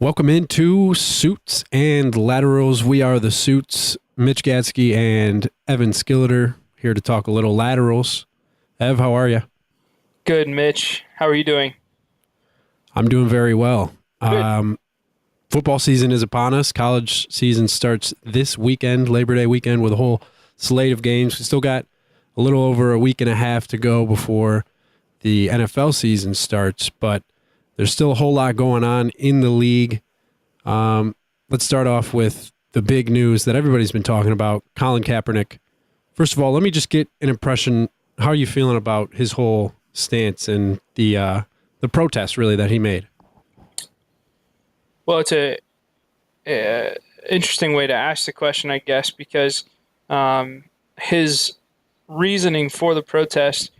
Welcome into Suits and Laterals. We are the Suits, Mitch Gatsky and Evan Skilleter, here to talk a little laterals. Ev, how are you? Good, Mitch. How are you doing? I'm doing very well. Good. Football season is upon us. College season starts this weekend, Labor Day weekend, with a whole slate of games. We still got a little over a week and a half to go before the NFL season starts, but there's still a whole lot going on in the league. Let's start off with the big news that everybody's been talking about, Colin Kaepernick. First of all, let me just get an impression. How are you feeling about his whole stance and the protest, really, that he made? Well, it's a interesting way to ask the question, I guess, because his reasoning for the protest,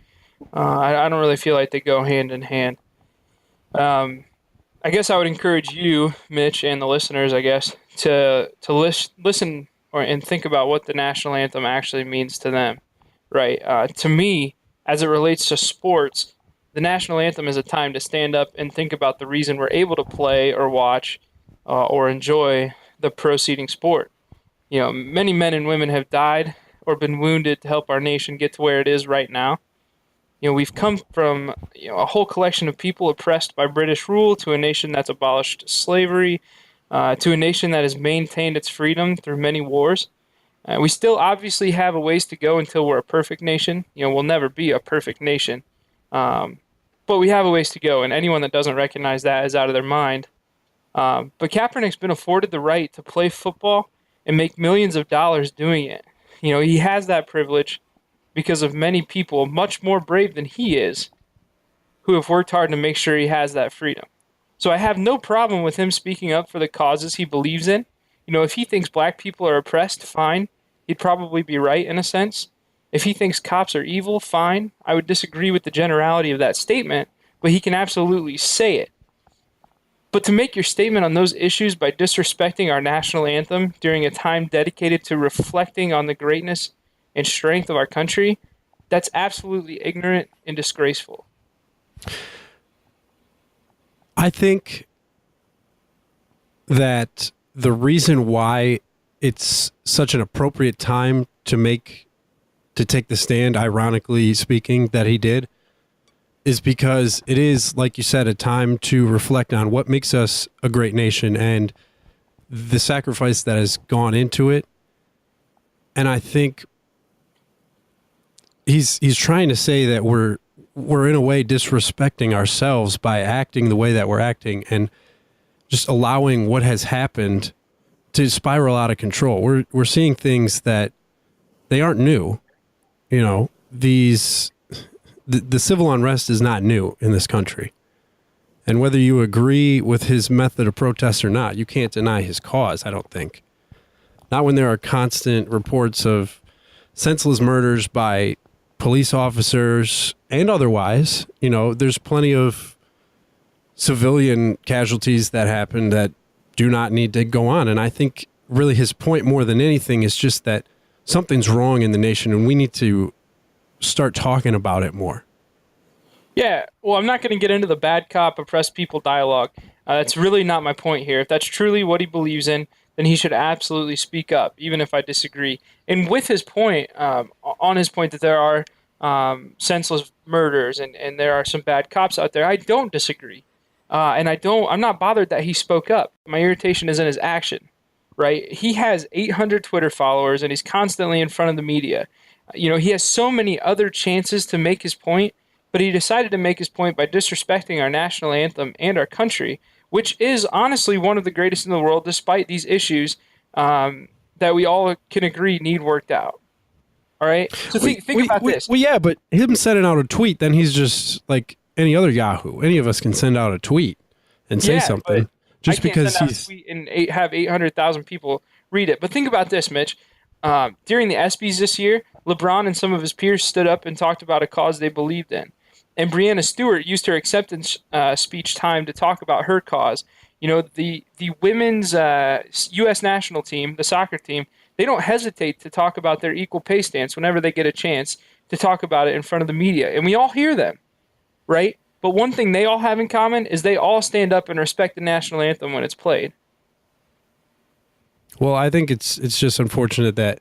I don't really feel like they go hand in hand. I guess I would encourage you, Mitch, and the listeners, I guess, to listen and think about what the national anthem actually means to them, right? To me, as it relates to sports, the national anthem is a time to stand up and think about the reason we're able to play or watch or enjoy the proceeding sport. You know, many men and women have died or been wounded to help our nation get to where it is right now. You know, we've come from a whole collection of people oppressed by British rule to a nation that's abolished slavery, to a nation that has maintained its freedom through many wars. We still obviously have a ways to go until we're a perfect nation. You know, we'll never be a perfect nation, but we have a ways to go, and anyone that doesn't recognize that is out of their mind. But Kaepernick's been afforded the right to play football and make millions of dollars doing it. You know, he has that privilege because of many people much more brave than he is who have worked hard to make sure he has that freedom. So I have no problem with him speaking up for the causes he believes in. You know, if he thinks black people are oppressed, fine. He'd probably be right in a sense. If he thinks cops are evil, fine. I would disagree with the generality of that statement, but he can absolutely say it. But to make your statement on those issues by disrespecting our national anthem during a time dedicated to reflecting on the greatness and strength of our country, that's absolutely ignorant and disgraceful. I think that the reason why it's such an appropriate time to take the stand, ironically speaking, that he did, is because it is, like you said, a time to reflect on what makes us a great nation and the sacrifice that has gone into it. And I think he's trying to say that we're in a way disrespecting ourselves by acting the way that we're acting and just allowing what has happened to spiral out of control. We're seeing things that they aren't new. You know, the civil unrest is not new in this country. And whether you agree with his method of protest or not, you can't deny his cause, I don't think. Not when there are constant reports of senseless murders by police officers and otherwise. You know, there's plenty of civilian casualties that happen that do not need to go on. And I think really his point more than anything is just that something's wrong in the nation and we need to start talking about it more. Yeah, well, I'm not going to get into the bad cop, oppressed people dialogue. That's really not my point here. If that's truly what he believes in, then he should absolutely speak up, even if I disagree. And with his point, on his point that there are senseless murders and there are some bad cops out there, I don't disagree. And I'm not bothered that he spoke up. My irritation is in his action, right? He has 800 Twitter followers and he's constantly in front of the media. You know, he has so many other chances to make his point, but he decided to make his point by disrespecting our national anthem and our country, which is honestly one of the greatest in the world, despite these issues that we all can agree need worked out. All right? So think about this. Well, yeah, but him sending out a tweet, then he's just like any other Yahoo. Any of us can send out a tweet and say something. Just because send out a tweet and have 800,000 people read it. But think about this, Mitch. During the ESPYs this year, LeBron and some of his peers stood up and talked about a cause they believed in. And Breanna Stewart used her acceptance speech time to talk about her cause. You know, the women's U.S. national team, the soccer team, they don't hesitate to talk about their equal pay stance whenever they get a chance to talk about it in front of the media. And we all hear them, right? But one thing they all have in common is they all stand up and respect the national anthem when it's played. Well, I think it's just unfortunate that,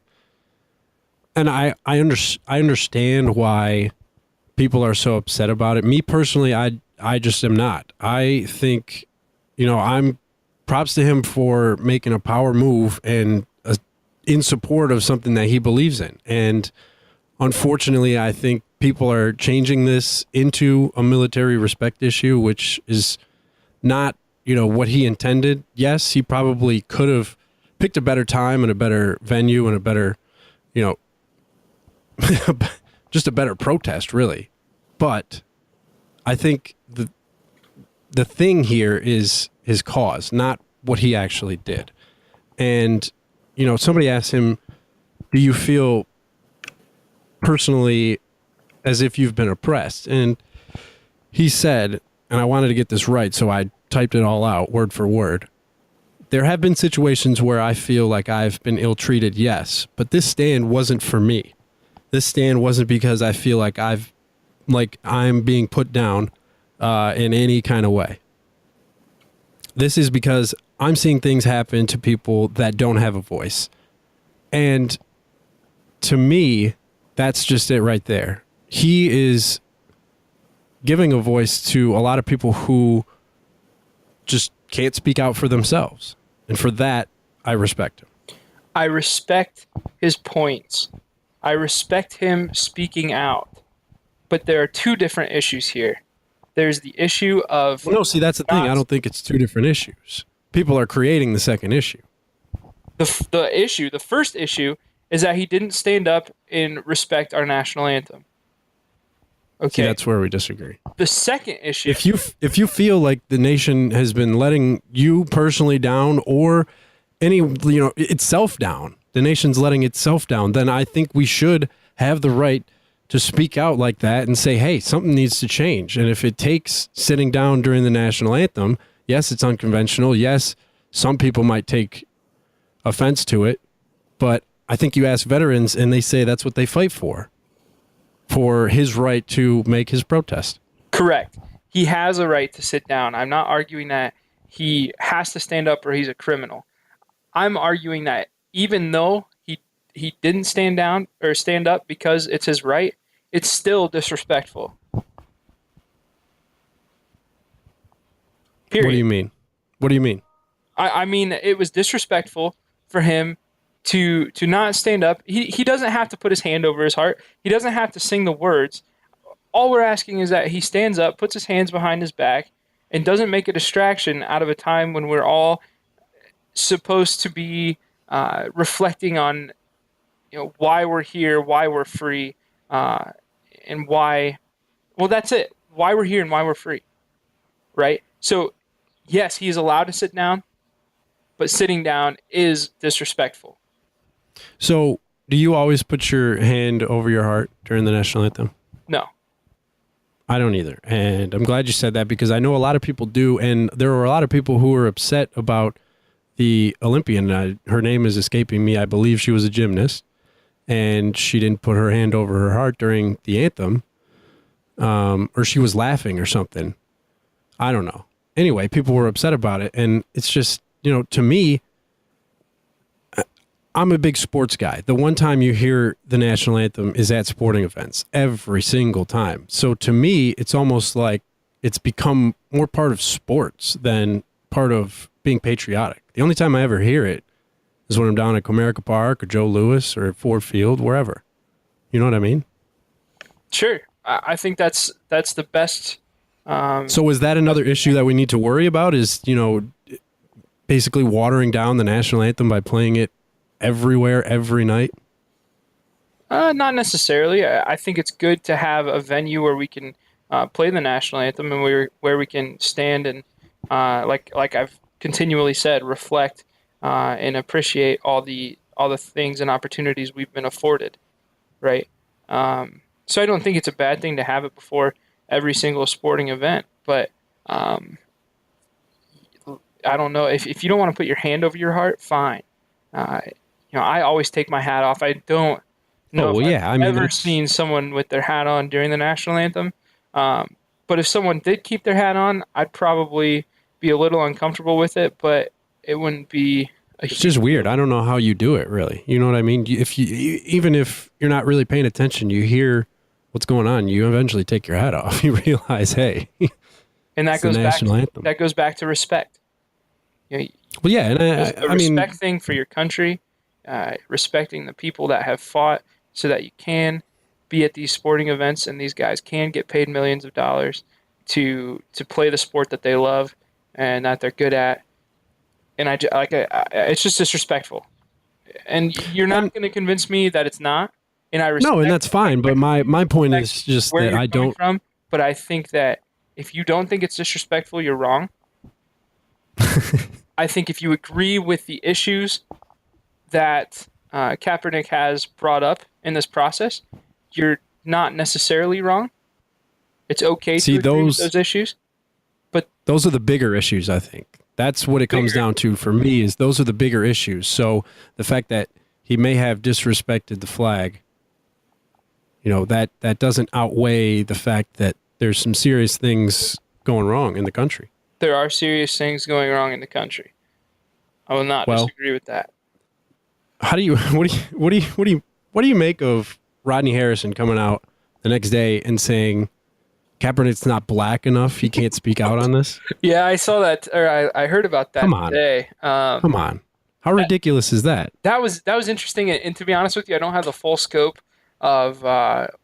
and I understand why people are so upset about it. Me personally, I just am not. I think, I'm props to him for making a power move and in support of something that he believes in. And unfortunately, I think people are changing this into a military respect issue, which is not, what he intended. Yes, he probably could have picked a better time and a better venue and a better, just a better protest, really. But I think the thing here is his cause, not what he actually did. And, somebody asked him, do you feel personally as if you've been oppressed? And he said, and I wanted to get this right, so I typed it all out word for word. There have been situations where I feel like I've been ill-treated, yes, but this stand wasn't for me. This stand wasn't because I feel like I'm being put down in any kind of way. This is because I'm seeing things happen to people that don't have a voice. And to me, that's just it right there. He is giving a voice to a lot of people who just can't speak out for themselves. And for that, I respect him. I respect his points. I respect him speaking out. But there are two different issues here. There's the issue of... Well, no, see, that's the thing. I don't think it's two different issues. People are creating the second issue. The first issue is that he didn't stand up and respect our national anthem. Okay. See, that's where we disagree. The second issue... If you feel like the nation has been letting you personally down or itself down, the nation's letting itself down, then I think we should have the right to speak out like that and say, hey, something needs to change. And if it takes sitting down during the national anthem, yes, it's unconventional. Yes, some people might take offense to it. But I think you ask veterans and they say that's what they fight for his right to make his protest. Correct. He has a right to sit down. I'm not arguing that he has to stand up or he's a criminal. I'm arguing that even though he didn't stand down or stand up because it's his right, it's still disrespectful. Period. What do you mean? I mean, it was disrespectful for him to not stand up. He doesn't have to put his hand over his heart. He doesn't have to sing the words. All we're asking is that he stands up, puts his hands behind his back, and doesn't make a distraction out of a time when we're all supposed to be reflecting on why we're here, why we're free, and why. Well, that's it. Why we're here and why we're free, right? So, yes, he is allowed to sit down, but sitting down is disrespectful. So, do you always put your hand over your heart during the national anthem? No. I don't either. And I'm glad you said that because I know a lot of people do. And there were a lot of people who were upset about the Olympian. Her name is escaping me. I believe she was a gymnast. And she didn't put her hand over her heart during the anthem. Or she was laughing or something. I don't know. Anyway, people were upset about it. And it's just, to me, I'm a big sports guy. The one time you hear the national anthem is at sporting events, every single time. So to me, it's almost like it's become more part of sports than part of being patriotic. The only time I ever hear it is when I'm down at Comerica Park or Joe Louis or at Ford Field, wherever. You know what I mean? Sure. I think that's the best. So is that another issue that we need to worry about is, basically watering down the national anthem by playing it everywhere, every night? Not necessarily. I think it's good to have a venue where we can play the national anthem and where we can stand and, like I've continually said, reflect and appreciate all the things and opportunities we've been afforded, right? So I don't think it's a bad thing to have it before every single sporting event, but I don't know if you don't want to put your hand over your heart, fine. I always take my hat off. I don't know I've ever seen someone with their hat on during the national anthem. But if someone did keep their hat on, I'd probably be a little uncomfortable with it, but it wouldn't be a It's huge just weird. deal. I don't know how you do it, really. You know what I mean? If you even if you're not really paying attention, you hear what's going on. You eventually take your hat off. You realize, hey, And it's the national anthem. that goes back to respect. You know, Well, yeah, and there's a I mean, respect thing for your country, respecting the people that have fought so that you can be at these sporting events and these guys can get paid millions of dollars to play the sport that they love and that they're good at. And it's just disrespectful. And you're and not going to convince me that it's not. And no, and that's fine. But my point respect is just where that you're I coming don't. from, but I think that if you don't think it's disrespectful, you're wrong. I think if you agree with the issues that Kaepernick has brought up in this process, you're not necessarily wrong. It's okay to See, agree with those issues, but those are the bigger issues, I think. That's what it comes down to for me, is those are the bigger issues. So the fact that he may have disrespected the flag, that doesn't outweigh the fact that there's some serious things going wrong in the country. there are serious things going wrong in the country. I will not Well, disagree with that. how do you what do you make of Rodney Harrison coming out the next day and saying Kaepernick's not black enough, he can't speak out on this? Yeah, I saw that, or I heard about that Come on. today. Come on. How ridiculous is that? That was interesting, and to be honest with you, I don't have the full scope of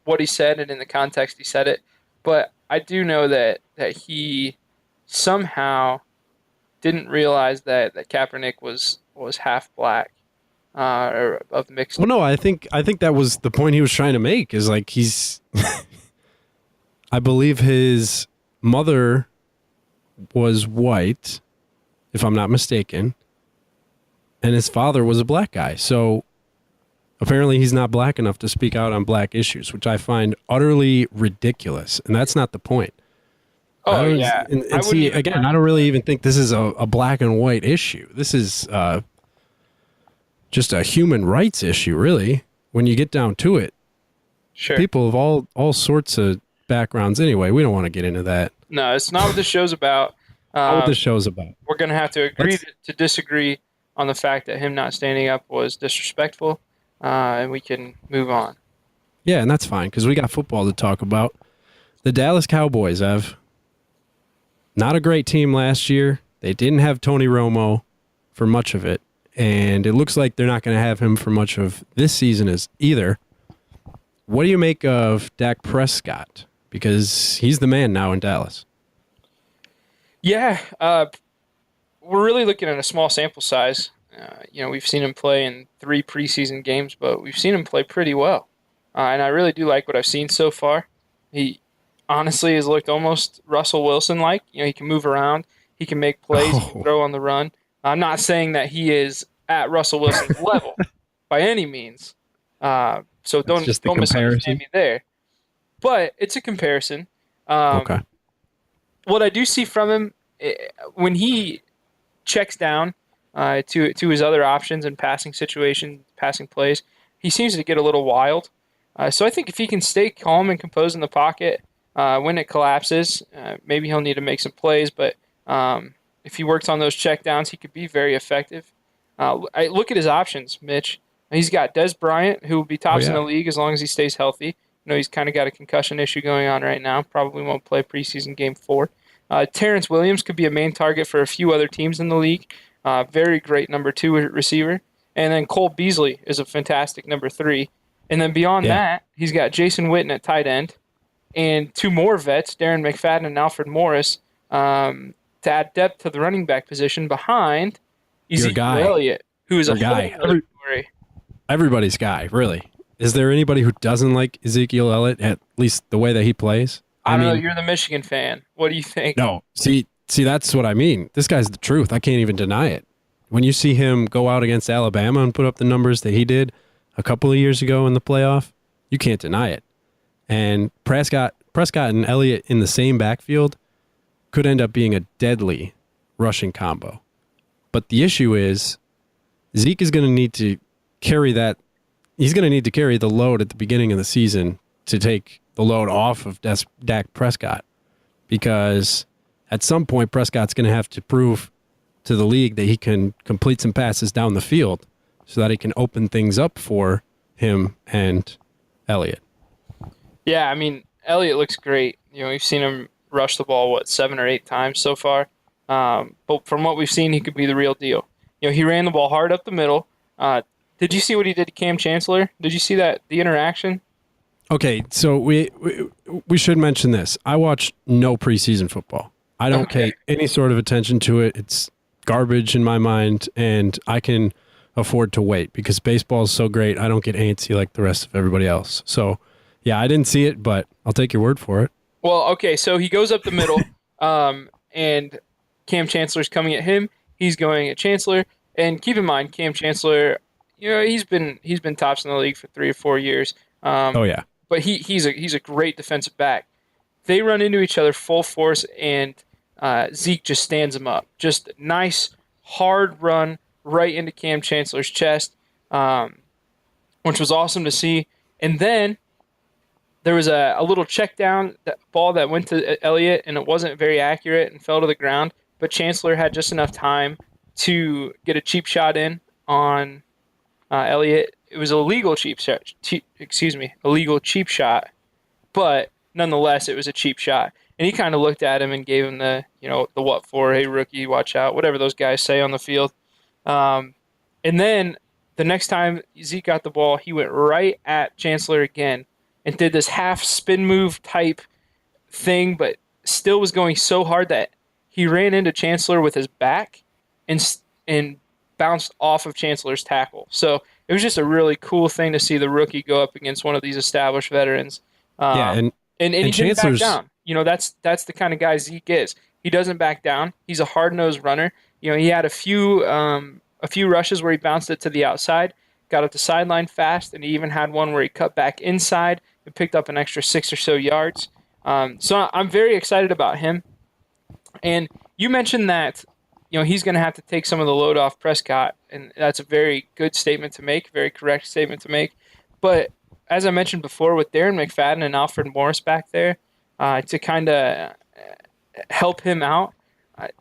what he said and in the context he said it, but I do know that he somehow didn't realize that Kaepernick was half black, or of mixed. Well, no, I think that was the point he was trying to make, is like he's I believe his mother was white, if I'm not mistaken, and his father was a black guy. So apparently he's not black enough to speak out on black issues, which I find utterly ridiculous. And that's not the point. Oh yeah, And see, again, I don't really even think this is a black and white issue. This is just a human rights issue, really, when you get down to it. Sure. People of all sorts of backgrounds. Anyway, we don't want to get into that. No, it's not what this show's about. Not what this show's about. We're going to have to agree to disagree on the fact that him not standing up was disrespectful, and we can move on. Yeah, and that's fine, because we got football to talk about. The Dallas Cowboys have not a great team last year. They didn't have Tony Romo for much of it, and it looks like they're not going to have him for much of this season as either. What do you make of Dak Prescott? Because he's the man now in Dallas. Yeah, we're really looking at a small sample size. We've seen him play in 3 preseason games, but we've seen him play pretty well. And I really do like what I've seen so far. He honestly has looked almost Russell Wilson-like. He can move around. He can make plays. He can throw on the run. I'm not saying that he is at Russell Wilson's level by any means. So don't misunderstand me there. But it's a comparison. Okay. What I do see from him, when he checks down to his other options in passing situations, passing plays, he seems to get a little wild. So I think if he can stay calm and composed in the pocket when it collapses, maybe he'll need to make some plays. But if he works on those checkdowns, he could be very effective. I look at his options, Mitch. He's got Des Bryant, who will be tops in the league as long as he stays healthy. He's kind of got a concussion issue going on right now. Probably won't play preseason game 4. Terrence Williams could be a main target for a few other teams in the league. Very great number 2 receiver. And then Cole Beasley is a fantastic number 3. And then beyond that, he's got Jason Witten at tight end and 2 more vets, Darren McFadden and Alfred Morris, to add depth to the running back position behind Ezekiel Elliott, who is a guy. Everybody's guy, really. Is there anybody who doesn't like Ezekiel Elliott, at least the way that he plays? I don't know. You're the Michigan fan. What do you think? No. See, that's what I mean. This guy's the truth. I can't even deny it. When you see him go out against Alabama and put up the numbers that he did a couple of years ago in the playoff, you can't deny it. And Prescott and Elliott in the same backfield could end up being a deadly rushing combo. But the issue is Zeke is going to need to carry that. He's going to need to carry the load at the beginning of the season to take the load off of Dak Prescott. because at some point Prescott's going to have to prove to the league that he can complete some passes down the field so that he can open things up for him and Elliott. Yeah, I mean, Elliott looks great. We've seen him rush the ball, 7 or 8 times so far. But from what we've seen, he could be the real deal. He ran the ball hard up the middle. Did you see what he did to Cam Chancellor? Did you see the interaction? Okay, so we should mention this. I watch no preseason football. I don't pay any sort of attention to it. It's garbage in my mind, and I can afford to wait because baseball is so great. I don't get antsy like the rest of everybody else. So, yeah, I didn't see it, but I'll take your word for it. Well, okay, so he goes up the middle, and Cam Chancellor's coming at him. He's going at Chancellor, and keep in mind, Cam Chancellor, he's been tops in the league for 3 or 4 years. Oh yeah, but he's a great defensive back. They run into each other full force, and Zeke just stands him up. Just nice, hard run right into Cam Chancellor's chest, which was awesome to see. And then there was a little check down ball that went to Elliott, and it wasn't very accurate and fell to the ground. But Chancellor had just enough time to get a cheap shot in on Elliott. It was a legal cheap shot. Illegal cheap shot, but nonetheless, it was a cheap shot. And he kind of looked at him and gave him the what for? Hey, rookie, watch out! Whatever those guys say on the field. And then the next time Zeke got the ball, he went right at Chancellor again and did this half spin move type thing, but still was going so hard that he ran into Chancellor with his back and bounced off of Chancellor's tackle. So it was just a really cool thing to see the rookie go up against one of these established veterans. And he Chancellor's, didn't back down. That's the kind of guy Zeke is. He doesn't back down. He's a hard-nosed runner. He had a few rushes where he bounced it to the outside, got up the sideline fast, and he even had one where he cut back inside and picked up an extra 6 or so yards. So I'm very excited about him. And you mentioned that he's going to have to take some of the load off Prescott, and that's a very good statement to make, very correct statement to make. But as I mentioned before, with Darren McFadden and Alfred Morris back there to kind of help him out,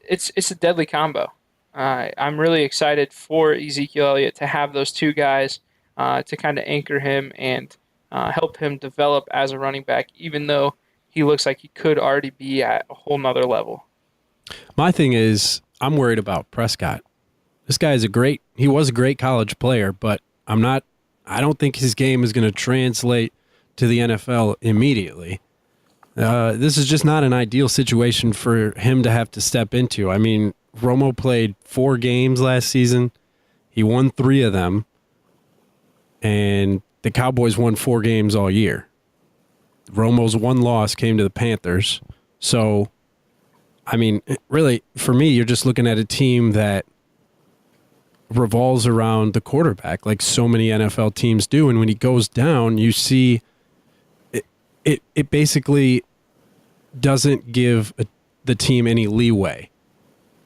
it's a deadly combo. I'm really excited for Ezekiel Elliott to have those two guys to kind of anchor him and help him develop as a running back, even though he looks like he could already be at a whole nother level. My thing is, I'm worried about Prescott. This guy is he was a great college player, but I don't think his game is going to translate to the NFL immediately. This is just not an ideal situation for him to have to step into. I mean, Romo played 4 games last season. He won 3 of them, and the Cowboys won 4 games all year. Romo's one loss came to the Panthers. So, I mean, really, for me, you're just looking at a team that revolves around the quarterback like so many NFL teams do. And when he goes down, you see it basically doesn't give the team any leeway.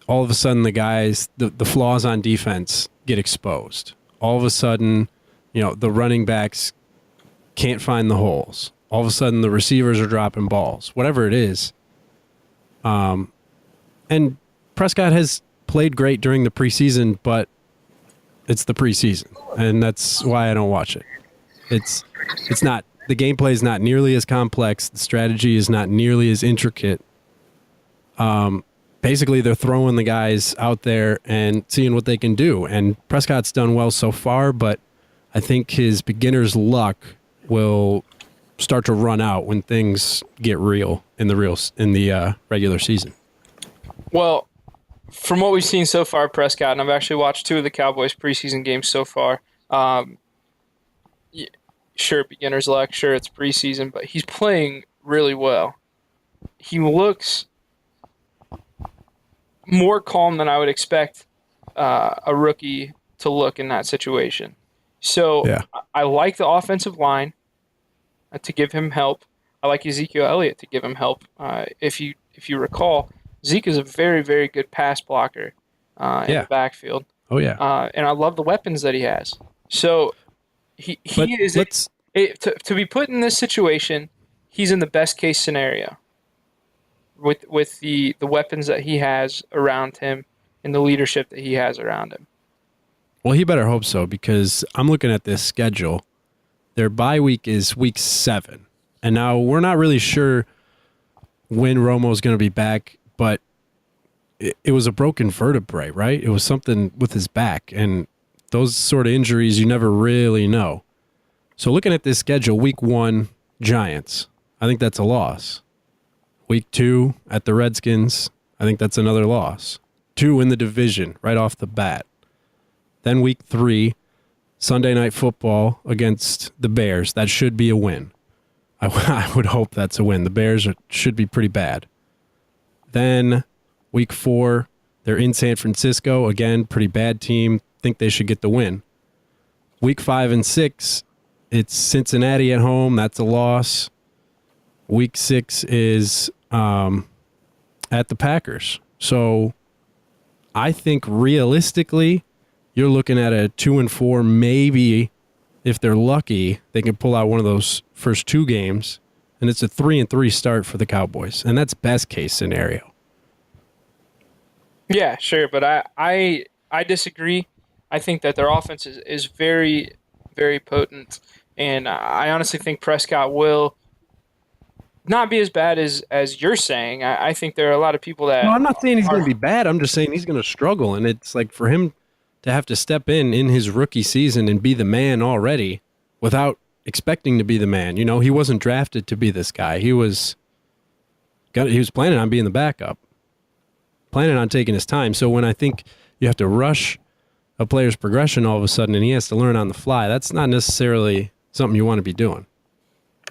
All of a sudden, the flaws on defense get exposed. All of a sudden, the running backs can't find the holes. All of a sudden, the receivers are dropping balls, whatever it is. And Prescott has played great during the preseason, but it's the preseason, and that's why I don't watch it. It's not, the gameplay is not nearly as complex. The strategy is not nearly as intricate. Basically, they're throwing the guys out there and seeing what they can do. And Prescott's done well so far, but I think his beginner's luck will start to run out when things get real in the regular season. Well, from what we've seen so far, Prescott, and I've actually watched 2 of the Cowboys preseason games so far. Sure, beginner's luck. Sure, it's preseason, but he's playing really well. He looks more calm than I would expect a rookie to look in that situation. So yeah. I like the offensive line to give him help. I like Ezekiel Elliott to give him help. If you recall, Zeke is a very, very good pass blocker in the backfield. Oh, yeah. And I love the weapons that he has. So he is to be put in this situation, he's in the best case scenario. with the weapons that he has around him and the leadership that he has around him. Well, he better hope so, because I'm looking at this schedule. Their bye week is week 7. And now we're not really sure when Romo's going to be back, but it was a broken vertebrae, right? It was something with his back, and those sort of injuries you never really know. So looking at this schedule, week 1, Giants. I think that's a loss. Week 2 at the Redskins. I think that's another loss. 2 in the division right off the bat. Then week 3, Sunday Night Football against the Bears. That should be a win. I would hope that's a win. The Bears should be pretty bad. Then week 4, they're in San Francisco. Again, pretty bad team. Think they should get the win. Week 5 and 6, it's Cincinnati at home. That's a loss. Week 6 is at the Packers. So I think realistically, you're looking at a 2-4. Maybe if they're lucky, they can pull out one of those first 2 games, and it's a 3-3 start for the Cowboys, and that's best case scenario. Yeah, sure, but I disagree. I think that their offense is very, very potent, and I honestly think Prescott will not be as bad as you're saying. I think there are a lot of people that. No, I'm not saying he's are, going to be bad. I'm just saying he's going to struggle, and it's like for him to have to step in his rookie season and be the man already without expecting to be the man. You know, he wasn't drafted to be this guy. He was planning on being the backup, planning on taking his time. So when I think you have to rush a player's progression all of a sudden and he has to learn on the fly, that's not necessarily something you want to be doing.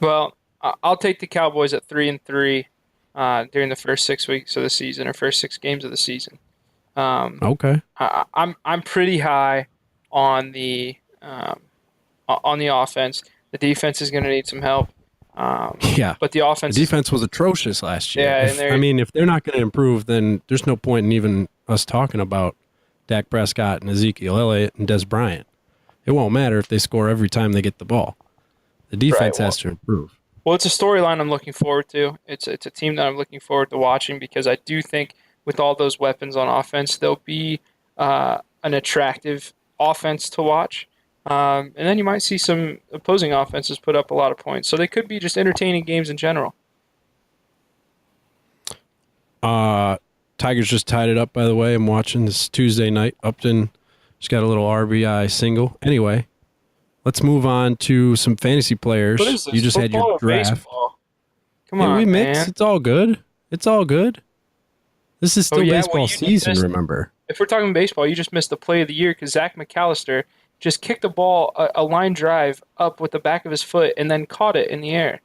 Well, I'll take the Cowboys at 3-3 during the first 6 weeks of the season, or first 6 games of the season. Okay. I'm pretty high on the offense. The defense is going to need some help. Yeah, but the offense. The defense was atrocious last year. Yeah, if they're not going to improve, then there's no point in even us talking about Dak Prescott and Ezekiel Elliott and Des Bryant. It won't matter if they score every time they get the ball. The defense has to improve. Well, it's a storyline I'm looking forward to. It's a team that I'm looking forward to watching, because I do think with all those weapons on offense, they'll be an attractive offense to watch. And then you might see some opposing offenses put up a lot of points. So they could be just entertaining games in general. Tigers just tied it up, by the way. I'm watching this Tuesday night. Upton just got a little RBI single. Anyway, let's move on to some fantasy players. What is this? You just had your draft. Baseball? Come on, we mix. man. It's all good. It's all good. This is still baseball season, remember. If we're talking baseball, you just missed the play of the year, because Zach McAllister just kicked a ball, a line drive, up with the back of his foot and then caught it in the air.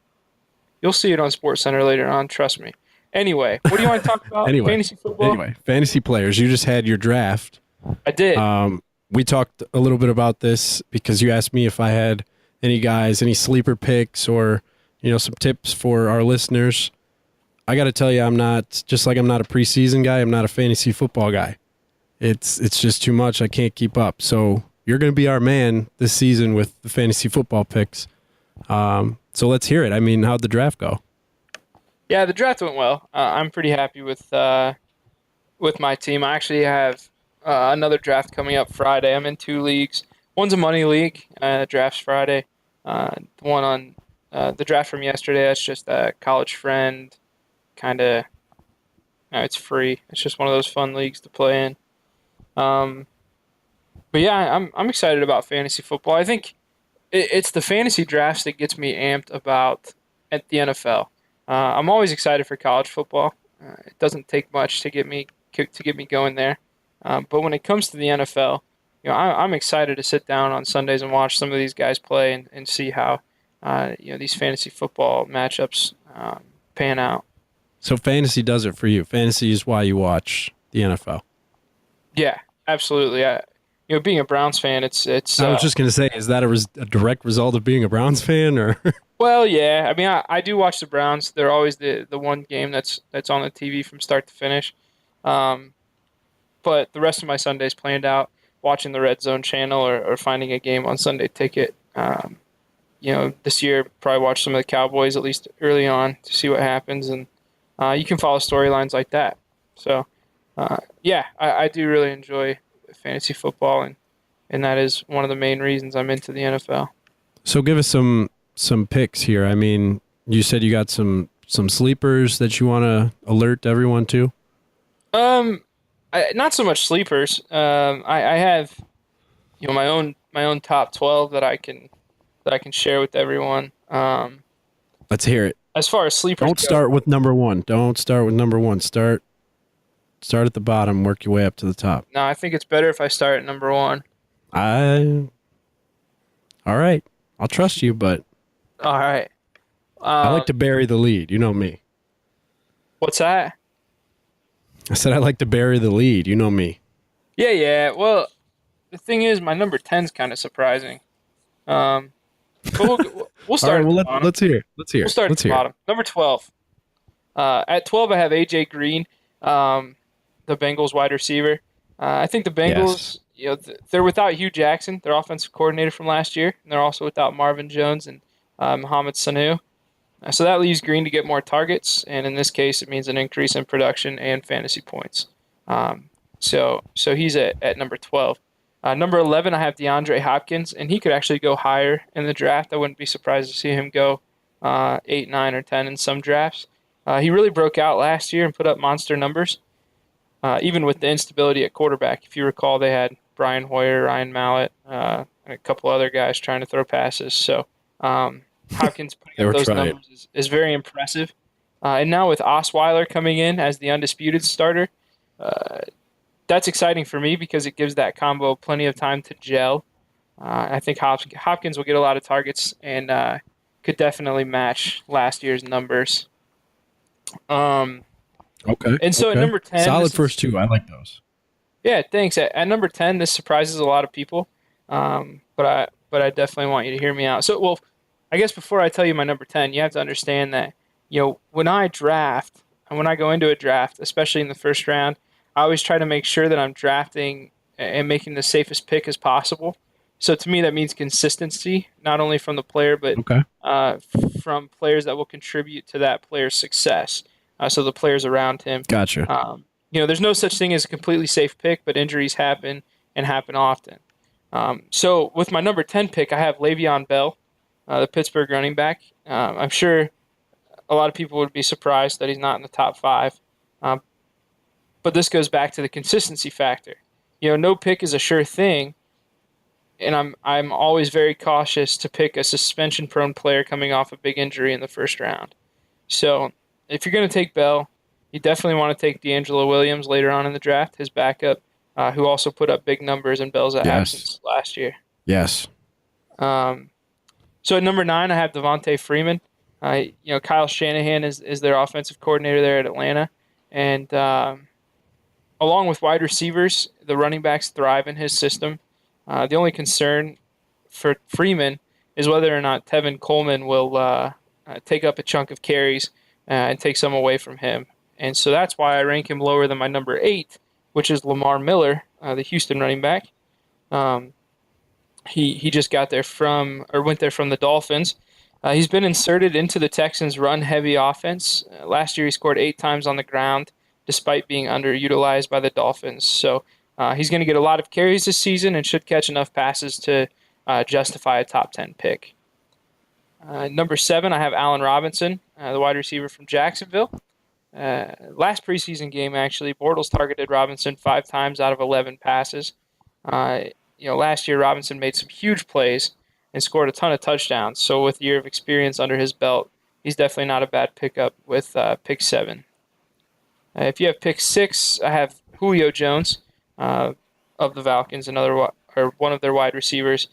You'll see it on SportsCenter later on, trust me. Anyway, what do you want to talk about? Fantasy football? Anyway, fantasy players. You just had your draft. I did. We talked a little bit about this because you asked me if I had any guys, any sleeper picks, or some tips for our listeners. I got to tell you, I'm not a preseason guy. I'm not a fantasy football guy. It's just too much. I can't keep up. So you're going to be our man this season with the fantasy football picks. So let's hear it. I mean, how'd the draft go? Yeah, the draft went well. I'm pretty happy with my team. I actually have another draft coming up Friday. I'm in 2 leagues. One's a money league. Drafts Friday. The one on the draft from yesterday, that's just a college friend. Kind of, it's free. It's just one of those fun leagues to play in. But yeah, I'm excited about fantasy football. I think it's the fantasy drafts that gets me amped about at the NFL. I'm always excited for college football. It doesn't take much to get me going there. But when it comes to the NFL, I'm excited to sit down on Sundays and watch some of these guys play and see how these fantasy football matchups pan out. So fantasy does it for you. Fantasy is why you watch the NFL. Yeah, absolutely. Being a Browns fan, it's. I was just going to say, is that a direct result of being a Browns fan, or? Well, yeah. I mean, I do watch the Browns. They're always the one game that's on the TV from start to finish. But the rest of my Sundays planned out watching the Red Zone channel or finding a game on Sunday Ticket. This year probably watch some of the Cowboys at least early on to see what happens, and You can follow storylines like that. So, yeah, I do really enjoy fantasy football, and that is one of the main reasons I'm into the NFL. So give us some picks here. I mean, you said you got some sleepers that you want to alert everyone to. Um, not so much sleepers. I have my own top 12 that I can share with everyone. Let's hear it. As far as sleepers Don't go, start with number one. Don't start with number one. Start at the bottom, work your way up to the top. no, I think it's better if I start at number one. I All right. I'll trust you, but All right. I Um, like to bury the lead. You know me. what's that? I said I like to bury the lead. You know me. Yeah, yeah. Well, the thing is, my number 10 is kind of surprising. Um, but we'll All start right, at well the bottom. let's hear it. Let's hear We'll it. start at Let's the hear it. bottom. Number 12. At 12, I have AJ Green, um, the Bengals wide receiver. I think the Yes. Bengals, they're without Hugh Jackson, their offensive coordinator from last year, and they're also without Marvin Jones and Mohamed Sanu. So that leaves Green to get more targets, and in this case, it means an increase in production and fantasy points. So he's at number 12. Number 11, I have DeAndre Hopkins, and he could actually go higher in the draft. I wouldn't be surprised to see him go 8, 9, or 10 in some drafts. He really broke out last year and put up monster numbers, even with the instability at quarterback. If you recall, they had Brian Hoyer, Ryan Mallett, and a couple other guys trying to throw passes. So Hopkins putting They up were those trying. numbers is very impressive. And now with Osweiler coming in as the undisputed starter, uh, that's exciting for me because it gives that combo plenty of time to gel. I think Hopkins will get a lot of targets and could definitely match last year's numbers. Um, Okay. and so at Okay. number 10, Solid this is first two. I like those. yeah, thanks. At number 10, this surprises a lot of people, but I definitely want you to hear me out. So, well, I guess before I tell you my number 10, you have to understand that when I draft and when I go into a draft, especially in the first round, I always try to make sure that I'm drafting and making the safest pick as possible. So to me, that means consistency, not only from the player, but Okay. uh, from players that will contribute to that player's success. So the players around him. Gotcha. There's no such thing as a completely safe pick, but injuries happen and happen often. So with my number 10 pick, I have Le'Veon Bell, the Pittsburgh running back. I'm sure a lot of people would be surprised that he's not in the top five, um, but this goes back to the consistency factor. No pick is a sure thing, and I'm always very cautious to pick a suspension-prone player coming off a big injury in the first round. So if you're going to take Bell, you definitely want to take D'Angelo Williams later on in the draft, his backup, who also put up big numbers in Bell's Yes. absence last year. Yes. Um, so at number 9, I have Devontae Freeman. Kyle Shanahan is their offensive coordinator there at Atlanta, and along with wide receivers, the running backs thrive in his system. The only concern for Freeman is whether or not Tevin Coleman will take up a chunk of carries and take some away from him. And so that's why I rank him lower than my number 8, which is Lamar Miller, the Houston running back. Um, he just went there from the Dolphins. He's been inserted into the Texans' run-heavy offense. Last year, he scored 8 times on the ground, despite being underutilized by the Dolphins. So he's going to get a lot of carries this season and should catch enough passes to justify a top 10 pick. Number 7, I have Allen Robinson, the wide receiver from Jacksonville. Last preseason game, actually, Bortles targeted Robinson 5 times out of 11 passes. Last year Robinson made some huge plays and scored a ton of touchdowns. So with a year of experience under his belt, he's definitely not a bad pickup with pick 7. If you have pick 6, I have Julio Jones of the Falcons, one of their wide receivers.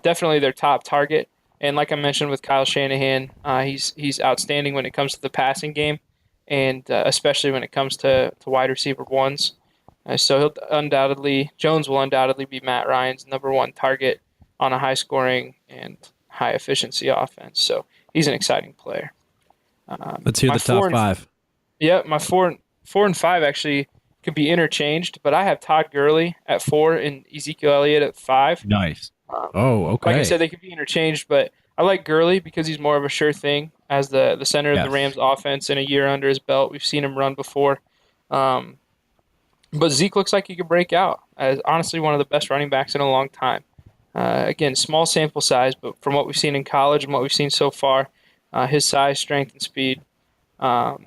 Definitely their top target. And like I mentioned with Kyle Shanahan, he's outstanding when it comes to the passing game, and especially when it comes to wide receiver ones. So Jones will undoubtedly be Matt Ryan's number 1 target on a high-scoring and high-efficiency offense. So he's an exciting player. Let's hear My the top four and 5. Yeah, my four and 5 actually could be interchanged, but I have Todd Gurley at 4 and Ezekiel Elliott at 5. Nice. Um, Oh, like I okay. said, they could be interchanged, but I like Gurley because he's more of a sure thing as the center of the Yes. Rams offense in a year under his belt. We've seen him run before. Um, but Zeke looks like he could break out as honestly one of the best running backs in a long time. Again, small sample size, but from what we've seen in college and what we've seen so far, his size, strength, and speed, um,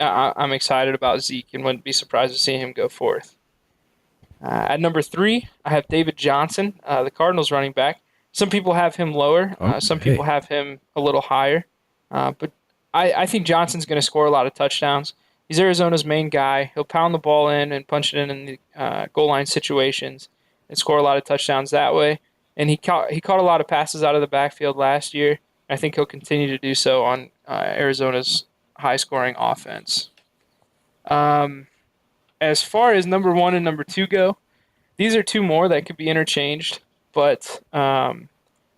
I'm excited about Zeke and wouldn't be surprised to see him go fourth. At number 3, I have David Johnson, the Cardinals running back. Some people have him lower. Some people Okay. have him a little higher. But I think Johnson's going to score a lot of touchdowns. He's Arizona's main guy. He'll pound the ball in and punch it in the goal line situations and score a lot of touchdowns that way. And he caught a lot of passes out of the backfield last year. I think he'll continue to do so on Arizona's high-scoring offense. As far as number 1 and number 2 go, these are two more that could be interchanged, but I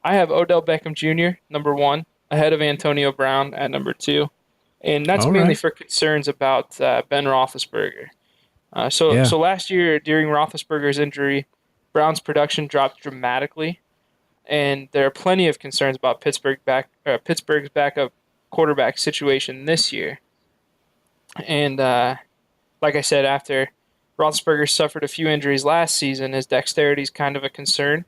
have Odell Beckham Jr., number 1, ahead of Antonio Brown at number 2. And that's All mainly right. for concerns about Ben Roethlisberger. So Yeah. so last year, during Roethlisberger's injury, Brown's production dropped dramatically, and there are plenty of concerns about Pittsburgh's backup quarterback situation this year. And like I said, after Roethlisberger suffered a few injuries last season, his dexterity is kind of a concern.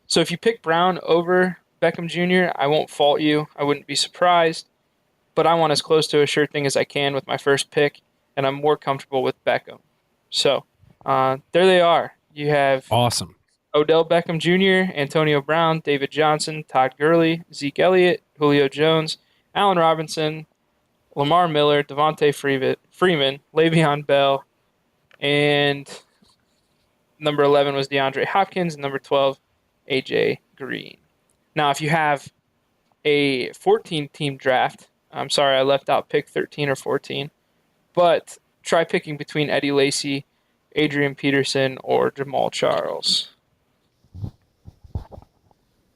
So if you pick Brown over Beckham Jr., I won't fault you. I wouldn't be surprised. But I want as close to a sure thing as I can with my first pick, and I'm more comfortable with Beckham. So there they are. You have Awesome. Odell Beckham Jr., Antonio Brown, David Johnson, Todd Gurley, Zeke Elliott, Julio Jones, Allen Robinson, Lamar Miller, Devontae Freeman, Le'Veon Bell, and number 11 was DeAndre Hopkins, and number 12, AJ Green. Now, if you have a 14-team draft, I'm sorry I left out pick 13 or 14, but try picking between Eddie Lacy, Adrian Peterson, or Jamal Charles.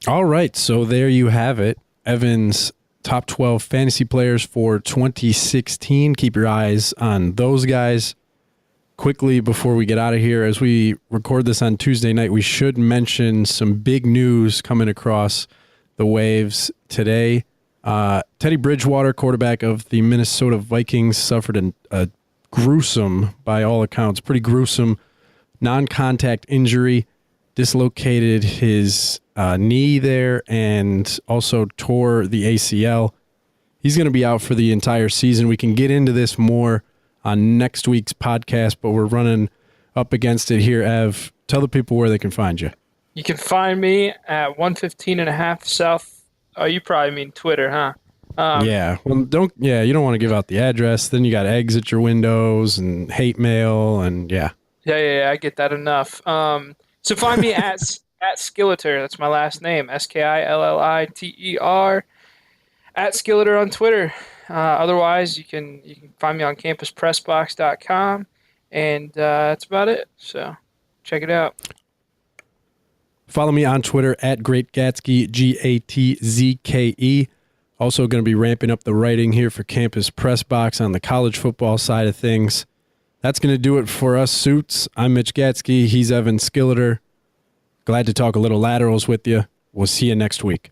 All right. So there you have it. Evan's top 12 fantasy players for 2016. Keep your eyes on those guys. Quickly, before we get out of here, as we record this on Tuesday night, we should mention some big news coming across the waves today. Teddy Bridgewater, quarterback of the Minnesota Vikings, suffered a gruesome, by all accounts, pretty gruesome non-contact injury, dislocated his knee there, and also tore the ACL. He's going to be out for the entire season. We can get into this more on next week's podcast, but we're running up against it here. Ev, tell the people where they can find you. You can find me at 115 and a half South. Oh, you probably mean Twitter, huh? Yeah. Well, you don't want to give out the address. Then you got eggs at your windows and hate mail and yeah. Yeah, I get that enough. So find me at Skilleter. That's my last name, Skilliter, at Skilleter on Twitter. Otherwise, you can find me on campuspressbox.com, and that's about it. So check it out. Follow me on Twitter at GreatGatsky, GATZKE. Also going to be ramping up the writing here for Campus Press Box on the college football side of things. That's going to do it for us, Suits. I'm Mitch Gatsky. He's Evan Skilleter. Glad to talk a little laterals with you. We'll see you next week.